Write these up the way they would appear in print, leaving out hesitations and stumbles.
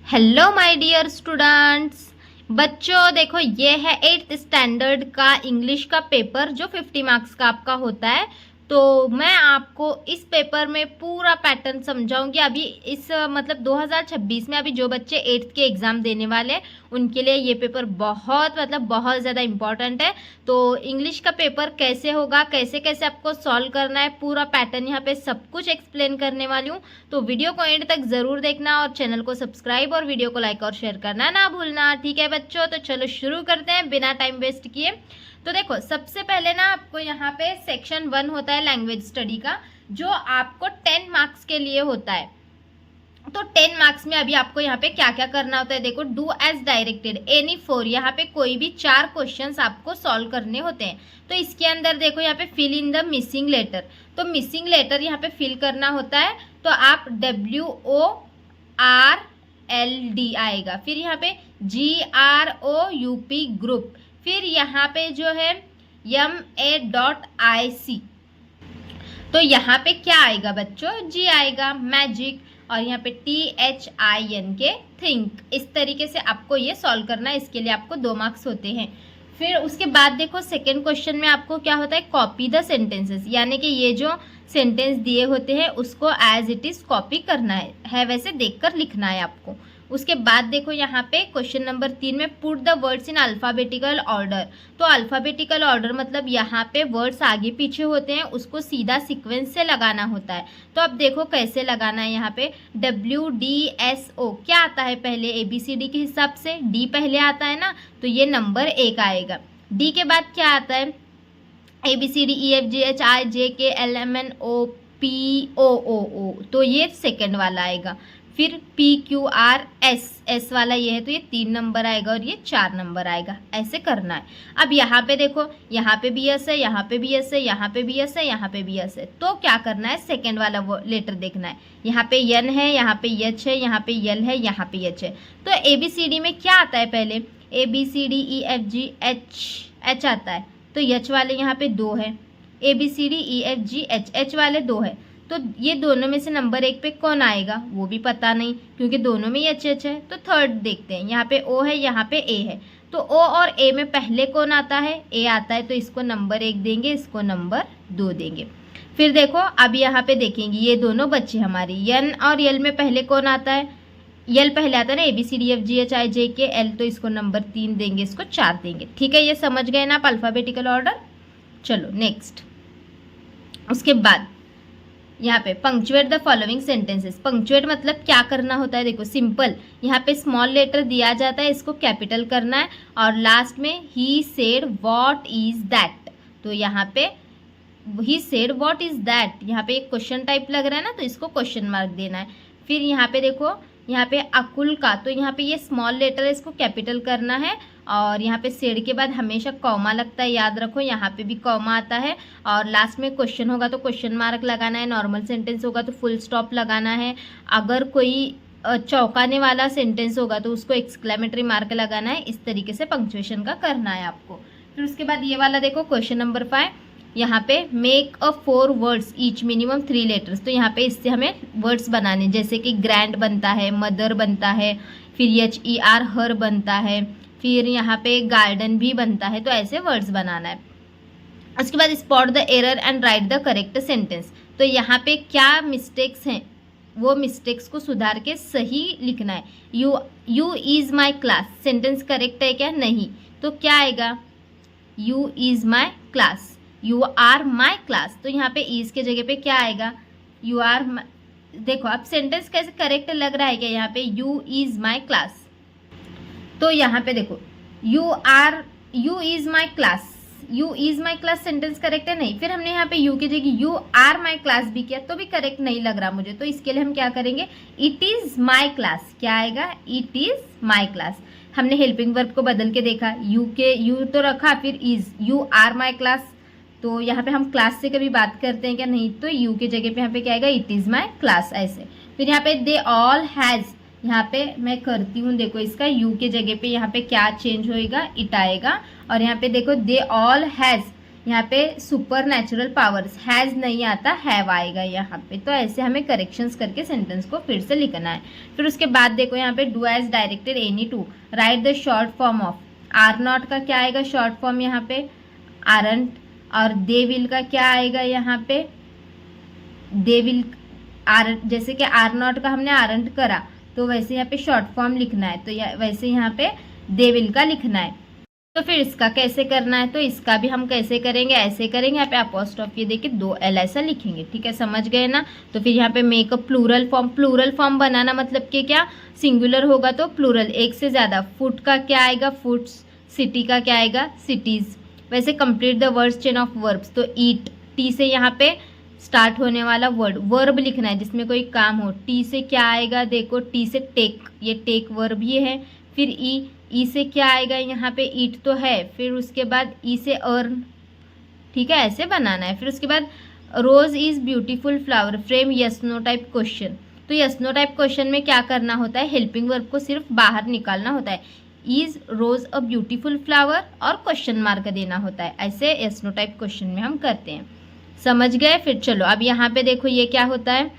Hello my dear students. बच्चों देखो, ये है 8th स्टैंडर्ड का इंग्लिश का पेपर जो 50 मार्क्स का आपका होता है। तो मैं आपको इस पेपर में पूरा पैटर्न समझाऊंगी। अभी इस मतलब 2026 में अभी जो बच्चे 8th के एग्ज़ाम देने वाले हैं उनके लिए ये पेपर बहुत ज़्यादा इम्पॉर्टेंट है। तो इंग्लिश का पेपर कैसे होगा, कैसे कैसे आपको सॉल्व करना है, पूरा पैटर्न यहाँ पे सब कुछ एक्सप्लेन करने वाली हूँ। तो वीडियो को एंड तक ज़रूर देखना और चैनल को सब्सक्राइब और वीडियो को लाइक और शेयर करना ना भूलना। ठीक है बच्चों, तो चलो शुरू करते हैं बिना टाइम वेस्ट किए। तो देखो, सबसे पहले ना आपको यहाँ पे सेक्शन 1 होता है लैंग्वेज स्टडी का, जो आपको 10 मार्क्स के लिए होता है। तो 10 मार्क्स में अभी आपको यहाँ पे क्या क्या करना होता है, देखो, डू एज डायरेक्टेड एनी 4, यहाँ पे कोई भी 4 क्वेश्चंस आपको सॉल्व करने होते हैं। तो इसके अंदर देखो यहाँ पे fill in the missing letter, तो मिसिंग लेटर यहाँ पे फिल करना होता है। तो आप WORLD आएगा, फिर यहाँ पे GROUP ग्रुप, फिर यहाँ पे जो है MA.IC। तो यहाँ पे क्या आएगा बच्चों, G आएगा मैजिक, और यहाँ पे THINK थिंक। इस तरीके से आपको ये सॉल्व करना है, इसके लिए आपको 2 मार्क्स होते हैं। फिर उसके बाद देखो सेकंड क्वेश्चन में आपको क्या होता है, कॉपी द सेंटेंसेस, यानी कि ये जो सेंटेंस दिए होते हैं उसको एज इट इज कॉपी करना है वैसे देखकर लिखना है आपको। उसके बाद देखो यहाँ पे क्वेश्चन नंबर 3 में put the words in alphabetical order. तो अल्फ़ाबेटिकल ऑर्डर मतलब यहाँ पे वर्ड्स आगे पीछे होते हैं, उसको सीधा सीक्वेंस से लगाना होता है। तो अब देखो कैसे लगाना है। यहाँ पे WDSO क्या आता है, पहले ABCD के हिसाब से D पहले आता है ना, तो ये नंबर 1 आएगा। D के बाद क्या आता है, ABCDEFGHIJKLMNOPOOO, तो ये सेकंड वाला आएगा। फिर PQRS वाला ये है, तो ये 3 नंबर आएगा और ये 4 नंबर आएगा। ऐसे करना है। अब यहाँ पे देखो, यहाँ पे भी एस है, यहाँ पे भी एस है, यहाँ पे भी एस है, यहाँ पे भी एस है। तो क्या करना है, सेकंड वाला वो लेटर देखना है। यहाँ पे N है, यहाँ पे H है, यहाँ पे L है, यहाँ पे H है। तो ABCD में क्या आता है, पहले ABCDEFGH आता है, तो H वाले यहाँ पे 2 है, ABCDEFGH H वाले 2 है। तो ये दोनों में से नंबर 1 पे कौन आएगा वो भी पता नहीं, क्योंकि दोनों में ही H है। तो थर्ड देखते हैं, यहाँ पे O है, यहाँ पे A है। तो O और A में पहले कौन आता है, A आता है, तो इसको नंबर 1 देंगे, इसको नंबर 2 देंगे। फिर देखो अब यहाँ पे देखेंगे ये दोनों बच्चे हमारी, N और L में पहले कौन आता है, L पहले आता है ना, ABCDEFGHIJKL, तो इसको नंबर 3 देंगे, इसको 4 देंगे। ठीक है, ये समझ गए ना आप अल्फ़ाबेटिकल ऑर्डर। चलो नेक्स्ट। उसके बाद यहाँ पे punctuate the following sentences. Punctuate मतलब क्या करना होता है, देखो सिंपल, यहाँ पे स्मॉल लेटर दिया जाता है, इसको कैपिटल करना है, और लास्ट में he said what is that. तो यहाँ पे he said what is that, यहाँ पे एक क्वेश्चन टाइप लग रहा है ना, तो इसको क्वेश्चन मार्क देना है। फिर यहाँ पे देखो, यहाँ पे अकुल का, तो यहाँ पे ये स्मॉल लेटर है, इसको कैपिटल करना है, और यहाँ पे सेड के बाद हमेशा कॉमा लगता है, याद रखो, यहाँ पे भी कॉमा आता है। और लास्ट में क्वेश्चन होगा तो क्वेश्चन मार्क लगाना है, नॉर्मल सेंटेंस होगा तो फुल स्टॉप लगाना है, अगर कोई चौंकाने वाला सेंटेंस होगा तो उसको एक्सक्लेमेटरी मार्क लगाना है। इस तरीके से पंक्चुएशन का करना है आपको। फिर उसके बाद ये वाला देखो क्वेश्चन नंबर 5, यहाँ पे मेक अ 4 वर्ड्स ईच मिनिमम 3 लेटर्स। तो यहाँ पे इससे हमें वर्ड्स बनाने, जैसे कि ग्रैंड बनता है, मदर बनता है, फिर HER हर बनता है, फिर यहाँ पे गार्डन भी बनता है। तो ऐसे वर्ड्स बनाना है। उसके बाद spot the error and right the correct sentence. तो यहाँ पे क्या मिस्टेक्स हैं वो मिस्टेक्स को सुधार के सही लिखना है। You is my class, sentence correct है क्या, नहीं, तो क्या आएगा, you is my class, you are my class. तो यहाँ पे इज के जगह पे क्या आएगा, यू आर। देखो अब सेंटेंस कैसे करेक्ट लग रहा है क्या, यहाँ पे यू इज़ माई क्लास, तो यहाँ पे देखो you is my class, you is my class sentence correct है, नहीं। फिर हमने यहाँ पे यू की जगह यू आर माई क्लास भी किया, तो भी करेक्ट नहीं लग रहा मुझे। तो इसके लिए हम क्या करेंगे, इट इज़ माई क्लास, क्या आएगा, इट इज़ माई क्लास। हमने हेल्पिंग वर्ब को बदल के देखा, यू तो रखा, फिर is, you are my class. तो यहाँ पे हम क्लास से कभी बात करते हैं क्या, नहीं, तो यू के जगह पे यहाँ पे क्या आएगा, इट इज़ माई क्लास, ऐसे। फिर यहाँ पे दे ऑल हैज़, यहाँ पे मैं करती हूँ, देखो इसका यू के जगह पे यहाँ पे क्या चेंज होएगा, इट आएगा। और यहाँ पे देखो दे ऑल हैज़, यहाँ पे सुपर नेचुरल पावर्स, हैज़ नहीं आता, हैव आएगा यहाँ पे। तो ऐसे हमें करेक्शंस करके सेंटेंस को फिर से लिखना है। फिर उसके बाद देखो यहाँ पे do as directed any two, write the short form of. Are not का क्या आएगा शॉर्ट फॉर्म यहाँ पे, आरंट। और दे विल का क्या आएगा यहाँ पे, दे विल। आर, जैसे कि आर नॉट का हमने आरंट करा तो वैसे यहाँ पे शॉर्ट फॉर्म लिखना है, तो वैसे यहाँ पे दे विल का लिखना है। तो फिर इसका कैसे करना है, तो इसका भी हम कैसे करेंगे, ऐसे करेंगे, यहाँ पे अपोस्ट्रोफी देखिए 2 L ऐसा लिखेंगे, ठीक है, समझ गए ना। तो फिर यहाँ पे make a plural form, plural form बनाना मतलब कि क्या, सिंगुलर होगा तो प्लूरल, एक से ज़्यादा। फुट का क्या आएगा, फुट्स। सिटी का क्या आएगा, सिटीज़। वैसे complete the words chain of verbs, तो ईट, टी से यहाँ पे स्टार्ट होने वाला वर्ड, वर्ब लिखना है जिसमें कोई काम हो। टी से क्या आएगा, देखो टी से टेक, ये टेक वर्ब ही है। फिर ई से क्या आएगा यहाँ पे, ईट तो है। फिर उसके बाद ई से अर्न, ठीक है, ऐसे बनाना है। फिर उसके बाद rose is beautiful flower, frame yes no type question. तो यस नो टाइप क्वेश्चन में क्या करना होता है, हेल्पिंग वर्ब को सिर्फ बाहर निकालना होता है। Is rose a beautiful flower और क्वेश्चन मार्क देना होता है, ऐसे यस नो टाइप क्वेश्चन में हम करते हैं, समझ गए। फिर चलो अब यहाँ पे देखो ये क्या होता है,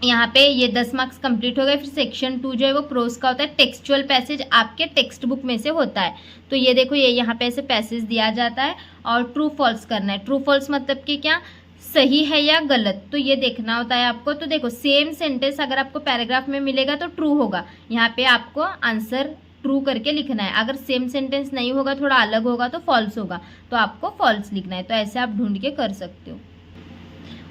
यहाँ पे ये 10 मार्क्स कंप्लीट हो गए। फिर सेक्शन 2 जो है वो प्रोज का होता है, टेक्सचुअल पैसेज आपके टेक्स्ट बुक में से होता है। तो ये देखो ये यहाँ पे ऐसे पैसेज दिया जाता है और ट्रू फॉल्स करना है। ट्रू फॉल्स मतलब कि क्या, सही है या गलत, तो ये देखना होता है आपको। तो देखो सेम सेंटेंस अगर आपको पैराग्राफ में मिलेगा तो ट्रू होगा, यहाँ पे आपको आंसर ट्रू करके लिखना है। अगर सेम सेंटेंस नहीं होगा, थोड़ा अलग होगा तो फॉल्स होगा, तो आपको फॉल्स लिखना है। तो ऐसे आप ढूंढ के कर सकते हो।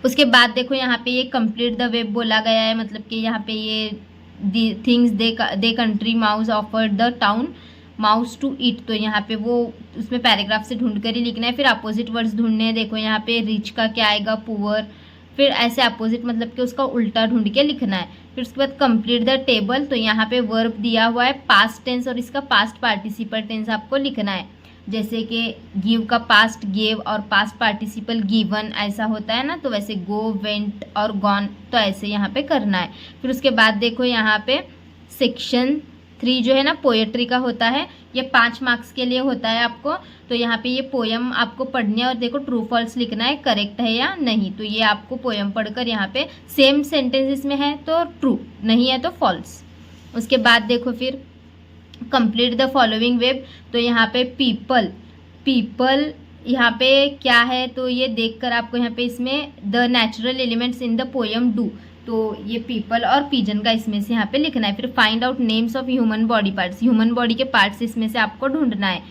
उसके बाद देखो यहाँ पे ये कंप्लीट द वेब बोला गया है, मतलब कि यहाँ पे ये things the country mouse offered the town mouse to eat, तो यहाँ पे वो उसमें पैराग्राफ से ढूंढ कर ही लिखना है। फिर अपोजिट वर्ड्स ढूंढने हैं, देखो यहाँ पे रिच का क्या आएगा, पुअर। फिर ऐसे अपोजिट मतलब कि उसका उल्टा ढूंढ के लिखना है। फिर उसके बाद कंप्लीट द टेबल, तो यहाँ पे वर्ब दिया हुआ है पास्ट टेंस और इसका पास्ट पार्टिसिपल टेंस आपको लिखना है। जैसे कि गिव का पास्ट गेव और पास्ट पार्टिसिपल गिवन ऐसा होता है ना, तो वैसे गो, वेंट और गॉन, तो ऐसे यहाँ पे करना है। फिर उसके बाद देखो यहाँ पे सेक्शन 3 जो है ना पोएट्री का होता है, ये 5 मार्क्स के लिए होता है आपको। तो यहाँ पे ये पोयम आपको पढ़नी है और देखो ट्रू फॉल्स लिखना है, करेक्ट है या नहीं। तो ये आपको पोयम पढ़कर यहाँ पे सेम सेंटेंस इसमें है तो ट्रू, नहीं है तो फॉल्स। उसके बाद देखो फिर कंप्लीट द फॉलोइंग वेब, तो यहाँ पे पीपल यहाँ पे क्या है, तो ये देखकर आपको यहाँ पे इसमें the natural elements in the poem do, तो ये पीपल और पिजन का इसमें से यहाँ पे लिखना है। फिर find out names of human body parts, human body के पार्ट्स इसमें से आपको ढूंढना है,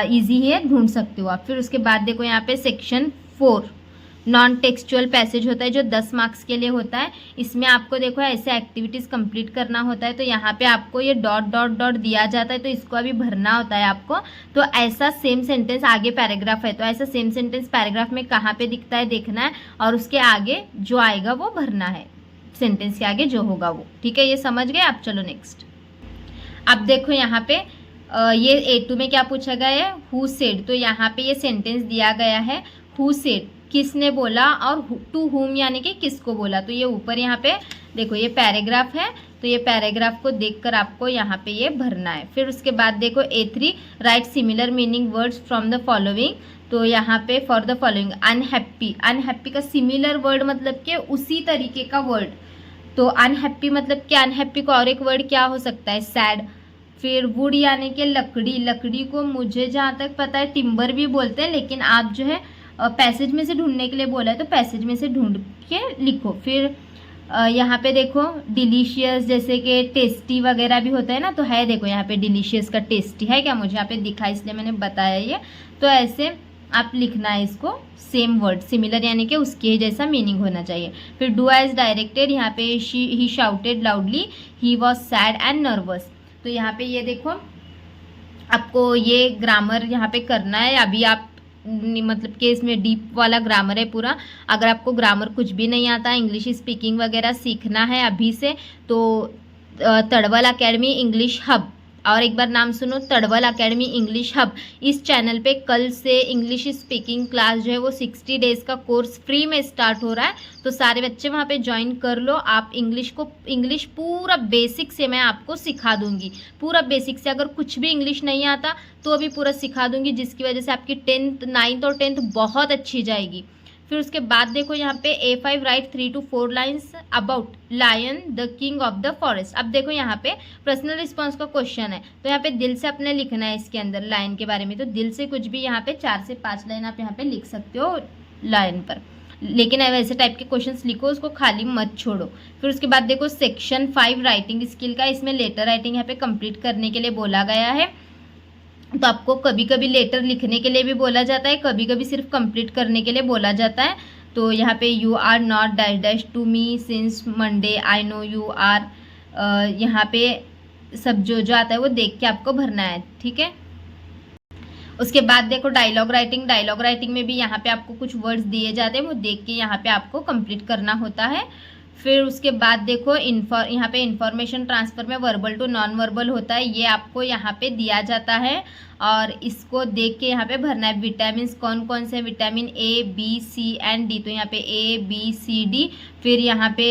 इजी है, ढूंढ सकते हो आप। फिर उसके बाद देखो यहाँ पे सेक्शन 4 नॉन टेक्सचुअल पैसेज होता है जो 10 मार्क्स के लिए होता है। इसमें आपको देखो ऐसे एक्टिविटीज़ कंप्लीट करना होता है, तो यहाँ पे आपको ये डॉट डॉट डॉट दिया जाता है, तो इसको अभी भरना होता है आपको। तो ऐसा सेम सेंटेंस आगे पैराग्राफ है, तो ऐसा सेम सेंटेंस पैराग्राफ में कहाँ पे दिखता है देखना है, और उसके आगे जो आएगा वो भरना है, सेंटेंस के आगे जो होगा वो, ठीक है, ये समझ गए आप। चलो नेक्स्ट। अब देखो यहाँ पे ये A2 में क्या पूछा गया है, हु सेड, तो यहाँ पे ये सेंटेंस दिया गया है हु सेड, किसने बोला, और टू हुम यानी कि किसको बोला। तो ये ऊपर यहाँ पे देखो ये पैराग्राफ है, तो ये पैराग्राफ को देखकर आपको यहाँ पे ये भरना है। फिर उसके बाद देखो A3 right similar meaning words from the following, तो यहाँ पे for the following unhappy, unhappy का सिमिलर वर्ड मतलब कि उसी तरीके का वर्ड, तो अनहैप्पी मतलब कि अनहैप्पी का और एक वर्ड क्या हो सकता है, सैड। फिर वुड यानी कि लकड़ी, लकड़ी को मुझे जहाँ तक पता है टिम्बर भी बोलते हैं, लेकिन आप जो है पैसेज में से ढूंढने के लिए बोला है तो पैसेज में से ढूंढ के लिखो। फिर यहाँ पे देखो डिलीशियस जैसे कि टेस्टी वगैरह भी होता है ना, तो है देखो यहाँ पे डिलीशियस का टेस्टी है क्या, मुझे यहाँ पे दिखा इसलिए मैंने बताया ये। तो ऐसे आप लिखना है इसको, सेम वर्ड सिमिलर यानी कि उसके जैसा मीनिंग होना चाहिए। फिर डू एज डायरेक्टेड, यहाँ पे he shouted loudly, he was sad and nervous, तो यहाँ पे ये देखो आपको ये ग्रामर यहाँ पे करना है। अभी आप मतलब कि इसमें डीप वाला ग्रामर है पूरा। अगर आपको ग्रामर कुछ भी नहीं आता, इंग्लिश स्पीकिंग वगैरह सीखना है अभी से, तो तड़वल एकेडमी इंग्लिश हब और एक बार नाम सुनो, तड़वल एकेडमी इंग्लिश हब। इस चैनल पे कल से इंग्लिश स्पीकिंग क्लास जो है वो 60 डेज़ का कोर्स फ्री में स्टार्ट हो रहा है, तो सारे बच्चे वहाँ पे ज्वाइन कर लो। आप इंग्लिश पूरा बेसिक से मैं आपको सिखा दूंगी, पूरा बेसिक से। अगर कुछ भी इंग्लिश नहीं आता तो अभी पूरा सिखा दूंगी, जिसकी वजह से आपकी 10th 9th और 10th बहुत अच्छी जाएगी। फिर उसके बाद देखो यहाँ पे A5 write 3 to 4 lines about lion the king of the forest. अब देखो यहाँ पे पर्सनल रिस्पॉन्स का क्वेश्चन है, तो यहाँ पे दिल से अपने लिखना है इसके अंदर लायन के बारे में। तो दिल से कुछ भी यहाँ पे 4 से 5 लाइन आप यहाँ पे लिख सकते हो लायन पर, लेकिन वैसे टाइप के क्वेश्चंस लिखो, उसको खाली मत छोड़ो। फिर उसके बाद देखो सेक्शन 5 राइटिंग स्किल का, इसमें लेटर राइटिंग यहाँ पे कंप्लीट करने के लिए बोला गया है। तो आपको कभी कभी लेटर लिखने के लिए भी बोला जाता है, कभी कभी सिर्फ कंप्लीट करने के लिए बोला जाता है। तो यहाँ पे you are not dash dash to me since Monday, I know you are, यहाँ पे सब जो आता है वो देख के आपको भरना है, ठीक है। उसके बाद देखो डायलॉग राइटिंग में भी यहाँ पे आपको कुछ वर्ड्स दिए जाते हैं, वो देख के यहाँ पे आपको कंप्लीट करना होता है। फिर उसके बाद देखो यहाँ पे इंफॉर्मेशन ट्रांसफ़र में वर्बल टू नॉन वर्बल होता है, ये आपको यहाँ पे दिया जाता है और इसको देख के यहाँ पे भरना है। विटामिन कौन कौन से, vitamin A, B, C and D। तो यहाँ पे A, B, C, D। फिर यहाँ पे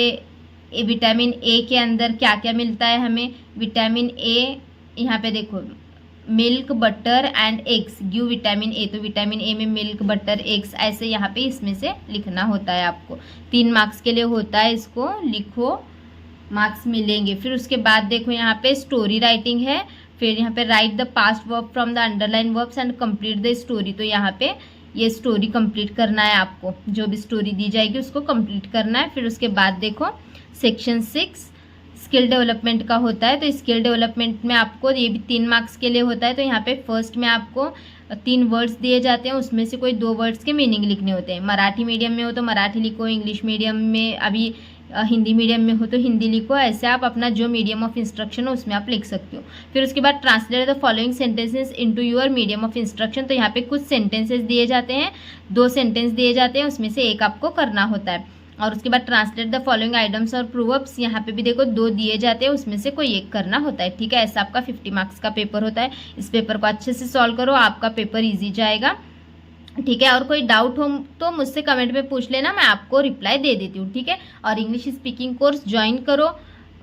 विटामिन A के अंदर क्या क्या मिलता है हमें, विटामिन A यहाँ पे देखो milk butter and eggs give vitamin A. तो विटामिन ए में मिल्क बटर एग्स, ऐसे यहाँ पे इसमें से लिखना होता है आपको। 3 मार्क्स के लिए होता है, इसको लिखो, मार्क्स मिलेंगे। फिर उसके बाद देखो यहाँ पे स्टोरी राइटिंग है। फिर यहाँ पे right the past verb from the underline verbs and complete the story. तो यहाँ पे ये स्टोरी कंप्लीट करना है आपको, जो भी स्टोरी दी जाएगी उसको कंप्लीट करना है। फिर उसके बाद देखो सेक्शन 6 स्किल डेवलपमेंट का होता है। तो स्किल डेवलपमेंट में आपको ये भी 3 मार्क्स के लिए होता है। तो यहाँ पे फर्स्ट में आपको 3 वर्ड्स दिए जाते हैं, उसमें से कोई 2 वर्ड्स के मीनिंग लिखने होते हैं। मराठी मीडियम में हो तो मराठी लिखो, इंग्लिश मीडियम में अभी हिंदी मीडियम में हो तो हिंदी लिखो। ऐसे आप अपना जो मीडियम ऑफ इंस्ट्रक्शन हो उसमें आप लिख सकते हो। फिर उसके बाद translate the following sentences into your medium of instruction. तो यहाँ पे कुछ सेंटेंसेस दिए जाते हैं, 2 सेंटेंस दिए जाते हैं, उसमें से एक आपको करना होता है। और उसके बाद ट्रांसलेट द फॉलोइंग आइटम्स और प्रूवर्ब्स, यहाँ पे भी देखो 2 दिए जाते हैं, उसमें से कोई एक करना होता है, ठीक है। ऐसा आपका 50 मार्क्स का पेपर होता है। इस पेपर को अच्छे से सॉल्व करो, आपका पेपर ईजी जाएगा, ठीक है। और कोई डाउट हो तो मुझसे कमेंट में पूछ लेना, मैं आपको रिप्लाई दे देती हूँ, ठीक है। और इंग्लिश स्पीकिंग कोर्स ज्वाइन करो,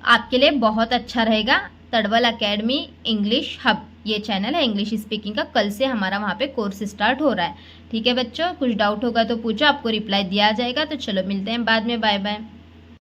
आपके लिए बहुत अच्छा रहेगा। तड़वल एकेडमी इंग्लिश हब ये चैनल है इंग्लिश स्पीकिंग का, कल से हमारा वहाँ पे कोर्स स्टार्ट हो रहा है, ठीक है बच्चों। कुछ डाउट होगा तो पूछो, आपको रिप्लाई दिया जाएगा। तो चलो मिलते हैं बाद में, बाय बाय।